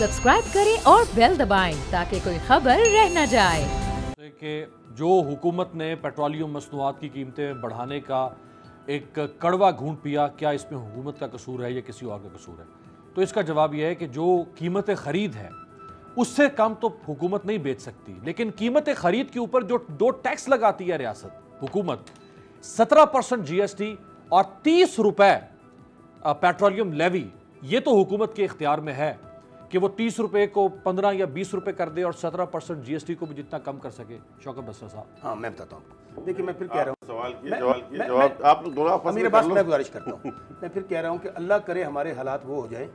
Subscribe करें और bell दबाएं ताकि कोई खबर रह न जाए। कि जो हुकूमत ने पेट्रोलियम मसनूआत की कीमतें बढ़ाने का एक कड़वा घूंट पिया, क्या इसमें हुकूमत का कसूर है या किसी और का कसूर है? तो इसका जवाब यह है कि जो कीमत ख़रीद है उससे कम तो हुकूमत नहीं बेच सकती, लेकिन कीमत ख़रीद के ऊपर जो 2 टैक्स लगाती है रियासत हुकूमत, 17% GST और 30 रुपए पेट्रोलियम लेवी, ये तो हुकूमत के इख्तियार में है कि वो 30 रुपए को 15 या 20 रुपए कर दे और 17% GST को भी जितना कम कर सके। शौकत बसर साहब। हाँ, मैं बताता हूँ। देखिए, मैं फिर कह रहा हूँ, जवाब आप लोग दोनों मेरे पास मैं गुजारिश करता हूँ। मैं फिर कह रहा हूँ कि अल्लाह करे हमारे हालात वो हो जाए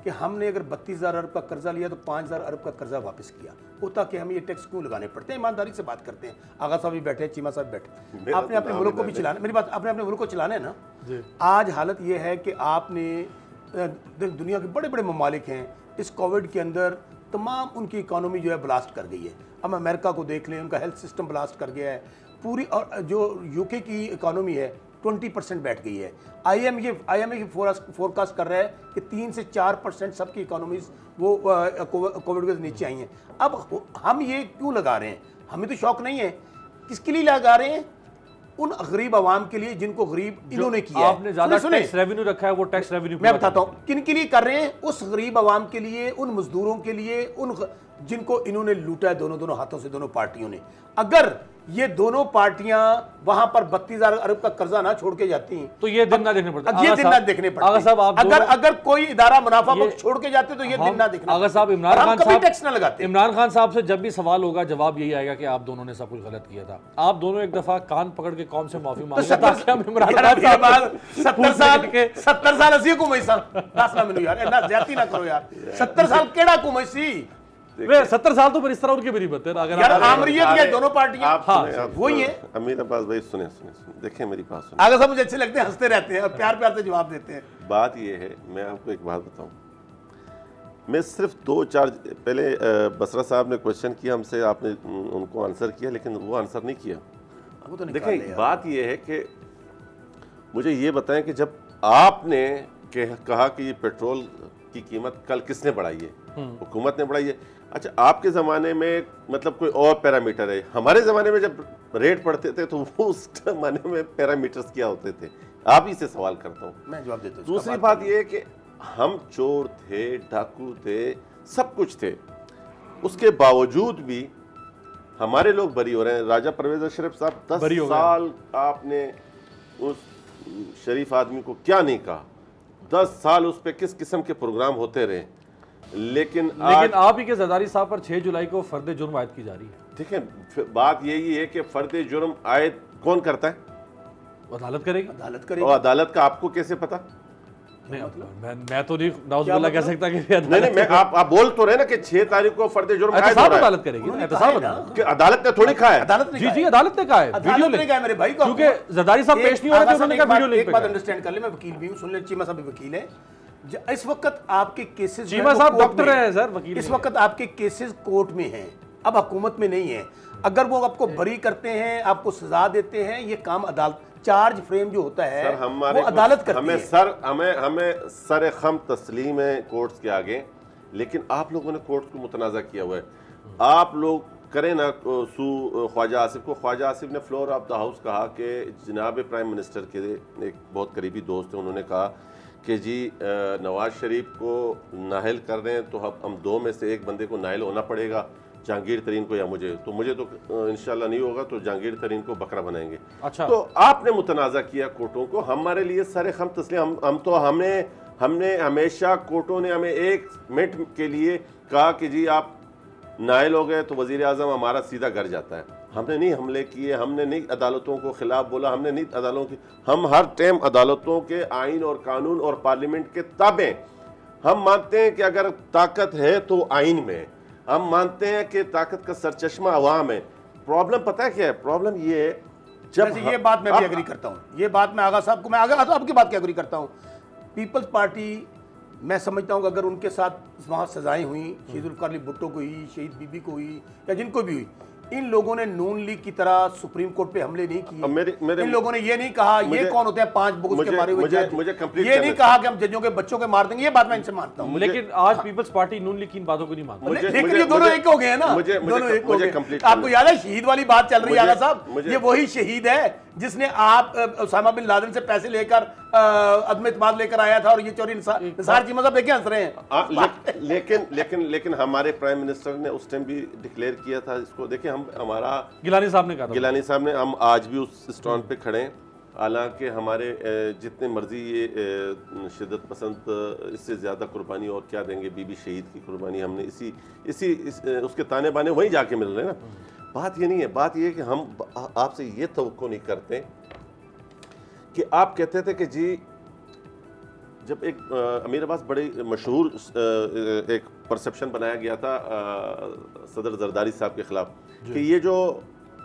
कि हमने अगर 32,000 अरब का कर्जा लिया तो 5,000 अरब का कर्जा वापस किया होता कि हमें ये टैक्स क्यों लगाने पड़ते हैं। ईमानदारी से बात करते हैं। आगा साहब भी बैठे, चीमा साहब बैठे। आपने अपने मुल्क को भी चलाना, मेरी बात, आपने अपने मुल्क को चलाना है ना। आज हालत ये है कि आपने दुनिया के बड़े बड़े ममालिक हैं, इस कोविड के अंदर तमाम उनकी इकोनॉमी जो है ब्लास्ट कर गई है। अब अमेरिका को देख लें, उनका हेल्थ सिस्टम ब्लास्ट कर गया है पूरी, और जो यूके की इकोनॉमी है 20% बैठ गई है। IMF की फोरकास्ट कर रहा है कि 3 से 4% सबकी इकोनॉमीज वो कोविड के नीचे आई हैं। अब हम ये क्यों लगा रहे हैं? हमें तो शौक नहीं है। किसके लिए लगा रहे हैं? उन गरीब आवाम के लिए जिनको गरीब इन्होंने किया। आपने ज्यादा टैक्स रेवेन्यू रखा है, वो टैक्स रेवेन्यू मैं बताता हूँ किन के लिए कर रहे हैं। उस गरीब आवाम के लिए, उन मजदूरों के लिए, उन जिनको इन्होंने लूटा है दोनों हाथों से, दोनों पार्टियों ने। अगर ये दोनों पार्टियां वहां पर 32,000 अरब का कर्जा ना छोड़ के जाती हैं तो ये दिन ना देखने पड़ते। ये दिन ना देखने पड़ते। अगर कोई इदारा मुनाफा बख्श छोड़ के जाते तो ये दिन ना देखना। अगर साहब इमरान खान साहब से जब भी सवाल होगा जवाब यही आएगा कि आप दोनों ने सब कुछ गलत किया था। आप दोनों एक दफा कान पकड़ के कौम से माफी मांगे। 70 साल असी को मैसा दस ना मेनू यार, इतना ज्यादती ना करो यार। 70 साल केड़ा को मैसी 70 साल तो फिर इस तरह उनकी भी नहीं बनते। अगर यार आमरीयत ये दोनों पार्टियां वही है। अमीर अब्बास भाई सुने, देखिए मेरी बात सुने। आगे सब मुझे अच्छे लगते हैं, हंसते रहते हैं और प्यार से जवाब देते हैं। बात ये है, मैं आपको एक बात बताऊं, मैं सिर्फ 2-4 पहले बसरा साहब ने क्वेश्चन किया हमसे, आपने उनको आंसर किया, लेकिन वो आंसर नहीं किया। तो देखिए बात ये है कि मुझे ये बताएं कि जब आपने कहा कि ये पेट्रोल की कीमत कल किसने बढ़ाई है? हुकूमत ने बढ़ाई है। अच्छा, आपके ज़माने में मतलब कोई और पैरामीटर है? हमारे ज़माने में जब रेट पढ़ते थे तो वो उस ज़माने में पैरामीटर्स क्या होते थे? आप ही से सवाल करता हूँ, मैं जवाब देता हूँ। दूसरी बात ये है कि हम चोर थे, डाकू थे, सब कुछ थे, उसके बावजूद भी हमारे लोग बरी हो रहे हैं। राजा परवेज अशरफ साहब 10 साल आपने उस शरीफ आदमी को क्या नहीं कहा? 10 साल उस पर किस किस्म के प्रोग्राम होते रहे, लेकिन आप ही के जरदारी साहब पर 6 जुलाई को फर्द जुर्म आयद की जा रही है। ठीक है, बात यही है कि फर्द जुर्म आयद कौन करता है? अदालत करेगी। और अदालत का आपको कैसे पता? मैं तो नहीं नाउज़ुबिल्लाह कह सकता कि नहीं, आप बोल तो रहे ना कि 6 तारीख को फर्द जुर्म आयद हो रहा है। अदालत करेगी ना, अदालत ने थोड़ी कहा है। जी अदालत ने कहा है, वीडियो लिंक है मेरे भाई को, क्योंकि जरदारी साहब पेश नहीं हो रहे थे, उन्होंने कहा वीडियो लिंक। एक बात अंडरस्टैंड कर ले, मैं वकील भी हूं, सुन ले, चीमा साहब भी वकील है। इस वक्त आपके केसेस, चीमा साहब डॉक्टर है सर, वकील। इस वक्त आपके केसेस कोर्ट में हैं, अब हुकूमत में नहीं है। अगर वो आपको बरी करते हैं, आपको सजा देते हैं, ये काम अदालत, चार्ज फ्रेम जो होता है सर, वो अदालत करती है। हमें सर खम तस्लीम है कोर्ट्स के आगे, लेकिन आप लोगों ने कोर्ट को मुतनाज़ा किया हुआ है। आप लोग करें ना ख्वाजा आसिफ को। ख्वाजा आसिफ ने फ्लोर ऑफ द हाउस कहा कि जनाब प्राइम मिनिस्टर के एक बहुत करीबी दोस्त हैं, उन्होंने कहा कि जी नवाज शरीफ को नाहल कर रहे हैं तो हम 2 में से एक बंदे को नाहल होना पड़ेगा, जहांगीर तरीन को या मुझे तो इंशाल्लाह नहीं होगा तो जहांगीर तरीन को बकरा बनाएंगे। अच्छा, तो आपने मुतनाज़ा किया कोर्टों को, हमारे लिए सर खम तस्लीम। हमने हमेशा कोर्टों ने हमें 1 मिनट के लिए कहा कि जी आप नायल हो गए तो वज़ीर आज़म हमारा सीधा घर जाता है। हमने नहीं हमले किए, हमने नहीं अदालतों को खिलाफ बोला, हमने नहीं अदालतों की, हम हर टाइम अदालतों के आइन और कानून और पार्लियामेंट के ताबे। हम मानते हैं कि अगर ताकत है तो आइन में, हम मानते हैं कि ताकत का सरचश्मा अवाम है। प्रॉब्लम पता है क्या है? प्रॉब्लम ये है, जब ये बात मैं भी एग्री करता हूँ, ये बात मैं आगा साहब को, मैं आगा आपकी बात की एग्री करता हूँ। पीपल्स पार्टी, मैं समझता हूँ कि अगर उनके साथ वहाँ सजाएं हुई, शहीद जुल्फ़िकार अली भुट्टो को हुई, शहीद बीबी को हुई, या जिनको भी हुई, इन लोगों ने नून लीग की तरह सुप्रीम कोर्ट पे हमले नहीं किए। इन लोगों ने ये नहीं कहा ये कौन होते हैं 5 बुक्स के मारे हुए जज, ये नहीं कहा कि हम जजों के बच्चों के मार देंगे। ये बात मैं इनसे मानता हूँ, लेकिन आज पीपल्स पार्टी नून लीग की इन बातों को नहीं मानती। लेकिन ये दोनों एक हो गए हैं ना, दोनों एक हो गए। आपको याद है शहीद वाली बात चल रही है आगा साहब, ये वही शहीद है जिसने आप उसामा बिन लादेन से पैसे लेकर अदम इत्मीनान लेकर आया था, और ये चोरी निसार चीमा साहब देखे हंस रहे हैं। लेकिन हमारे प्राइम मिनिस्टर ने उस टाइम भी डिक्लेयर किया था इसको। देखिए हम हमारा गिलानी साहब ने कहा था, गिलानी साहब ने, हम आज भी उस स्टैंड पे खड़े हैं। हालांकि हमारे जितने मर्जी ये शिद्दत पसंद इससे ज़्यादा कुर्बानी और क्या देंगे, बीबी शहीद की कुर्बानी हमने इसी उसके ताने बाने वहीं जाके मिल रहे हैं ना। बात ये नहीं है, बात ये है कि हम आपसे ये तवक्को नहीं करते कि आप कहते थे कि जी जब एक अमीर अब्बास बड़ी मशहूर एक परसेप्शन बनाया गया था सदर जरदारी साहब के खिलाफ कि ये जो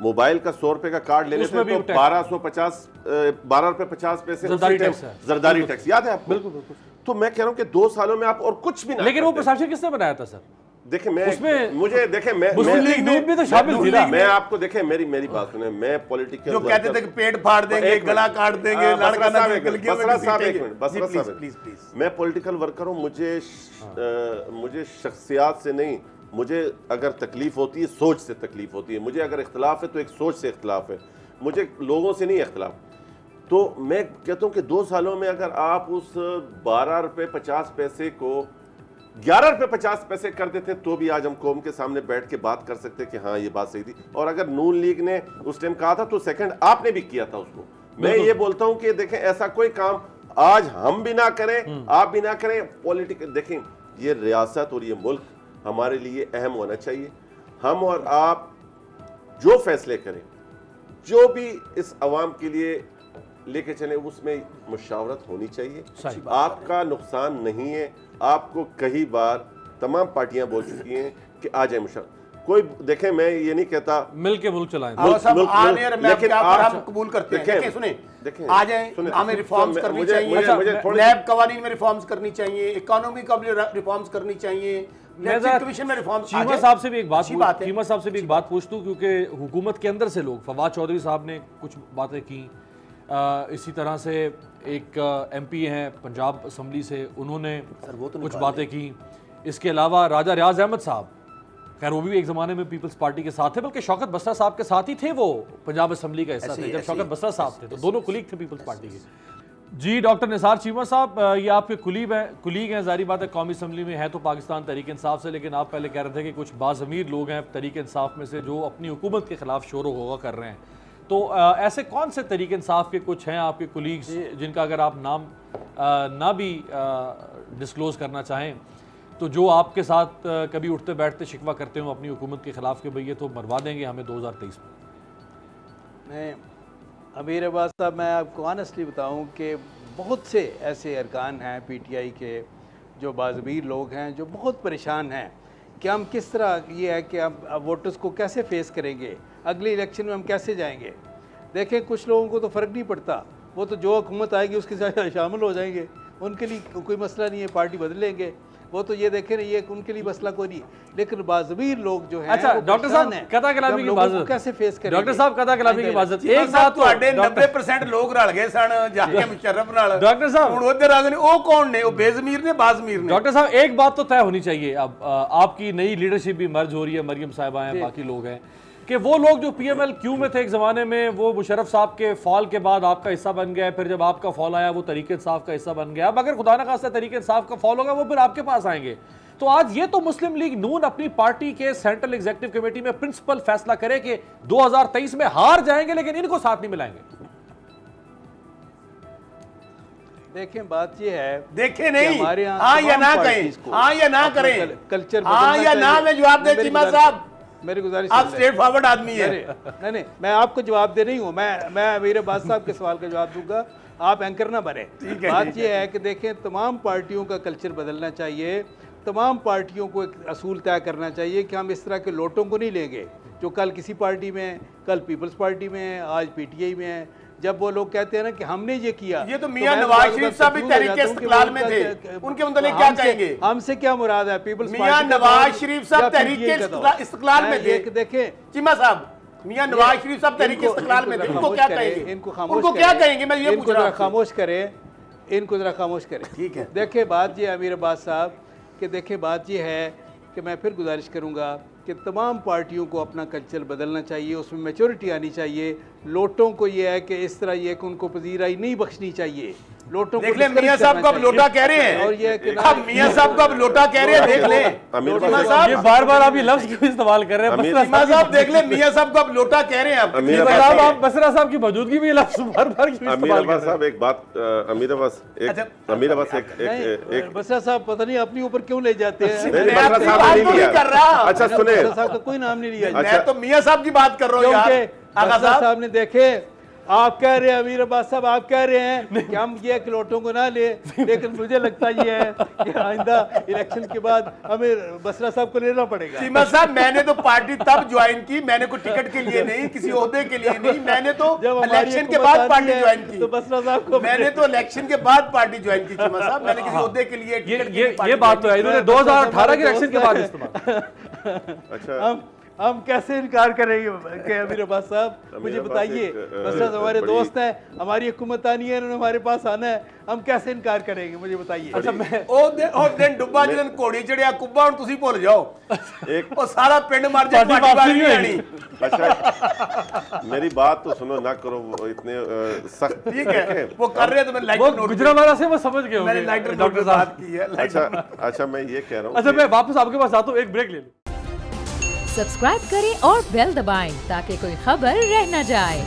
मोबाइल का 100 रुपए का कार्ड लेने थे तो 12 रुपए 50 पैसे जरदारी टैक्स याद है आपको? बिल्कुल। तो मैं कह रहा हूँ कि 2 सालों में आप और कुछ भी ना, लेकिन वो परसेप्शन किसने बनाया था सर? देखिए मैं मुस्लिम लीग नून भी तो शामिल थी ना। मैं आपको देखे मेरी बात सुने, मैं पॉलिटिकल जो कहते थे कि पेट फाड़ देंगे, गला काट देंगे, लड़का ना प्लीज, मैं पॉलिटिकल वर्कर हूँ। मुझे शख्सियात से नहीं, मुझे अगर तकलीफ होती है सोच से तकलीफ होती है। मुझे अगर इख्तलाफ है तो एक सोच से इख्तलाफ है, मुझे लोगों से नहीं इख्तलाफ। तो मैं कहता हूँ कि 2 सालों में अगर आप उस 12 रुपए 50 पैसे को 11 रुपए 50 पैसे कर देते तो भी आज हम कौम के सामने बैठ के बात कर सकते कि हाँ ये बात सही थी। और अगर नून लीग ने उस टाइम कहा था तो सेकंड आपने भी किया था उसको। मैं ये बोलता हूं कि देखें ऐसा कोई काम आज हम भी ना करें, आप भी ना करें। पॉलिटिकल देखें, ये रियासत और ये मुल्क हमारे लिए अहम होना चाहिए। हम और आप जो फैसले करें, जो भी इस अवाम के लिए लेके चले, उसमें मुशावरत होनी चाहिए। आपका नुकसान नहीं है। आपको कई बार तमाम पार्टियां बोल चुकी हैं कि आ जाए मुशावरत। कोई देखें, मैं ये नहीं कहता मिल के मुल्क चलाएं, लेकिन हम कबूल करते हैं। सुने आ जाए, हमें रिफॉर्म्स करनी चाहिए, नैब कवानीन में रिफॉर्म्स करनी चाहिए, इकोनॉमी का रिफॉर्म्स करनी चाहिए, कमीशन में रिफॉर्म्स। चीमा साहब से भी एक बात पूछ दूं, क्योंकि हुकूमत के अंदर से लोग, फवाद चौधरी साहब ने कुछ बातें की, इसी तरह से एक MP हैं पंजाब असम्बली से, उन्होंने कुछ बातें की। इसके अलावा राजा रियाज अहमद साहब, खैर वो भी एक ज़माने में पीपल्स पार्टी के साथ थे, बल्कि शौकत बसरा साहब के साथ ही थे, वो पंजाब असम्बली का हिस्सा थे जब शौकत बसरा साहब थे, तो दोनों कुलीग थे पीपल्स पार्टी के। जी डॉक्टर निसार चीमा साहब, ये आपके कुलीग हैं, जाहिर बात है कौमी असम्बली में है तो पाकिस्तान तहरीक इंसाफ से, लेकिन आप पहले कह रहे थे कि कुछ बाज़मीर लोग हैं तहरीक इंसाफ में से जो अपनी हुकूमत के खिलाफ शोर होगा कर रहे हैं। तो ऐसे कौन से तहरीक इंसाफ के कुछ हैं आपके कुलीग्स जिनका अगर आप नाम ना भी डिस्क्लोज़ करना चाहें, तो जो आपके साथ कभी उठते बैठते शिकवा करते हो अपनी हुकूमत के खिलाफ के भाई ये तो मरवा देंगे हमें 2023 में? मैं अमीर अब्बास साहब, मैं आपको ऑनेस्टली बताऊं कि बहुत से ऐसे अरकान हैं PTI के जो बाज़मीर लोग हैं जो बहुत परेशान हैं कि हम किस तरह, ये है कि हम वोटर्स को कैसे फेस करेंगे, अगले इलेक्शन में हम कैसे जाएंगे। देखें, कुछ लोगों को तो फ़र्क नहीं पड़ता, वो तो जो हुकूमत आएगी उसके साथ शामिल हो जाएंगे, उनके लिए कोई मसला नहीं है, पार्टी बदलेंगे, वो तो ये देखें ये उनके लिए मसला कोई नहीं। लेकिन बाज़मीर लोग जो हैं, अच्छा डॉक्टर साहब कथा कलामी की इबादत कैसे फेस करेंगे? डॉक्टर साहब कथा कलामी की इबादत, एक बात तो 90% लोग रल गए सन जाके मुशर्रफ नाल। डॉक्टर साहब हुण उधर आ गए, वो कौन ने, वो बेज़मीर ने बाज़मीर ने? डॉक्टर साहब एक बात तो तय होनी चाहिए, अब आपकी नई लीडरशिप भी मर्ज हो रही है, मरियम साहिबा हैं, बाकी लोग हैं, कि वो लोग जो PML-Q में थे एक ज़माने में, वो मुशर्रफ साहब के फॉल के बाद आपका हिस्सा बन गया, फिर जब आपका फॉल आया वो तहरीक इंसाफ का हिस्सा बन गया। अब अगर खुदा न खास्ता तहरीक इंसाफ का फॉल होगा वो फिर आपके पास आएंगे। तो आज ये तो मुस्लिम लीग नून अपनी पार्टी के सेंट्रल एग्जीक्यूटिव कमेटी में प्रिंसिपल फैसला करे कि 2023 में हार जाएंगे लेकिन इनको साथ नहीं मिलाएंगे। देखें, बात ये है, देखें नहीं, हाँ या ना कहें, हाँ या ना करें, कल्चर हाँ या ना में जवाब दे चीमा साहब। मेरी गुजारिश, आप स्ट्रेट फॉरवर्ड आदमी है। नहीं, मैं आपको जवाब दे रही हूँ, मैं अमीर अब्बास साहब के सवाल का जवाब दूंगा, आप एंकर ना बने। बात यह है कि देखें, तमाम पार्टियों का कल्चर बदलना चाहिए, तमाम पार्टियों को एक असूल तय करना चाहिए कि हम इस तरह के लोटों को नहीं लेंगे जो कल किसी पार्टी में, कल पीपल्स पार्टी में, आज PTI में है, जब वो लोग कहते हैं ना कि हमने ये किया, ये तो मियां नवाज शरीफ साहब भी तहरीक इस्तिकलाल में थे, उनके मुतालिक क्या कहेंगे? हमसे क्या मुराद है? पीपल्स मियां नवाज शरीफ साहब तहरीक इस्तिकलाल में थे। देखें चीमा साहब, मियां नवाज शरीफ साहब तहरीक इस्तिकलाल में थे, उनको क्या कहेंगे? उनको क्या कहेंगे? मैं ये पूछ रहा हूं। खामोश करें, इनको जरा खामोश करें। ठीक है। देखिए बात ये अमीर अब्बास साहब कि देखिए बात ये है कि मैं फिर गुजारिश करूंगा कि तमाम पार्टियों को अपना कल्चर बदलना चाहिए, उसमें मैच्योरिटी आनी चाहिए। लोटों को ये है कि इस तरह ये कि उनको पजीराई नहीं बख्शनी चाहिए। लोटों को देख ले, मियां साहब को अब लोटा कह रहे हैं, और ये कि अब मियां साहब को अब लोटा कह रहे हैं। देख ले चीमा साहब, ये बार-बार आप ये लफ्ज क्यों इस्तेमाल कर रहे हैं? चीमा साहब देख ले, मियां साहब को अब लोटा कह रहे हैं। आप बसरा साहब की मौजूदगी में ये लफ्ज बार-बार क्यों अमीर इस्तेमाल कर अब्बास रहे हैं? साहब एक बात, अमीर अब्बास एक बसरा साहब पता नहीं अपने ऊपर क्यों ले जाते हैं। कर रहा। अच्छा सुने, बसरा साहब का कोई नाम नहीं लिया। मैं तो मियां साहब की बात कर रहा हूँ यार। आगा साहब ने देखे, आप कह रहे हैं अमीर अब्बास साहब, आप कह रहे हैं कि हम ये खिलौटों को ना ले, लेकिन मुझे लगता ये है कि आइंदा इलेक्शन के बाद हमें बसरा साहब को लेना पड़ेगा। चीमा साहब, मैंने तो पार्टी तब ज्वाइन की, मैंने कोई टिकट के लिए नहीं, किसी ओहदे के लिए नहीं, मैंने तो इलेक्शन के बाद पार्टी ज्वाइन की। तो बसरा साहब को मैंने तो इलेक्शन के बाद पार्टी ज्वाइन की। चीमा साहब, मैंने किसी ओहदे के लिए ये बात तो है, इन्होंने 2018 के इलेक्शन के बाद इस्तेमाल। अच्छा हम कैसे इनकार करेंगे कि अमीर अब्बास साहब, मुझे बताइए। बसरा हमारे दोस्त हैं, हमारी हुकूमत आनी है, उन्होंने हमारे पास आना है, हम कैसे इनकार करेंगे? मुझे बताइए। अच्छा मैं ਉਹ ਦਿਨ ਡੁੱਬਾ ਜਦੋਂ ਘੋੜੀ ਚੜਿਆ ਕੁੱਬਾ, ਹੁਣ ਤੁਸੀਂ ਭੁੱਲ ਜਾਓ। एक ਉਹ ਸਾਰਾ ਪਿੰਡ ਮਰ ਜਾ, ਤੁਹਾਡੀ ਵਾਰੀ ਨਹੀਂ ਆਣੀ। अच्छा मेरी बात तो सुनो, ना करो वो इतने सख्त। ठीक है, वो कर रहे हैं तो मैं लाइटर वो नोट गुजरावाला से वो समझ गए मैंने होंगे लाइटर नोट डॉक्टर पे साहब। बात की है। अच्छा मैं ये कह रहा हूँ, अच्छा मैं वापस आपके पास आता हूँ, एक ब्रेक ले लूँ। सब्सक्राइब करें और बेल दबाएं ताकि कोई खबर रह न जाए।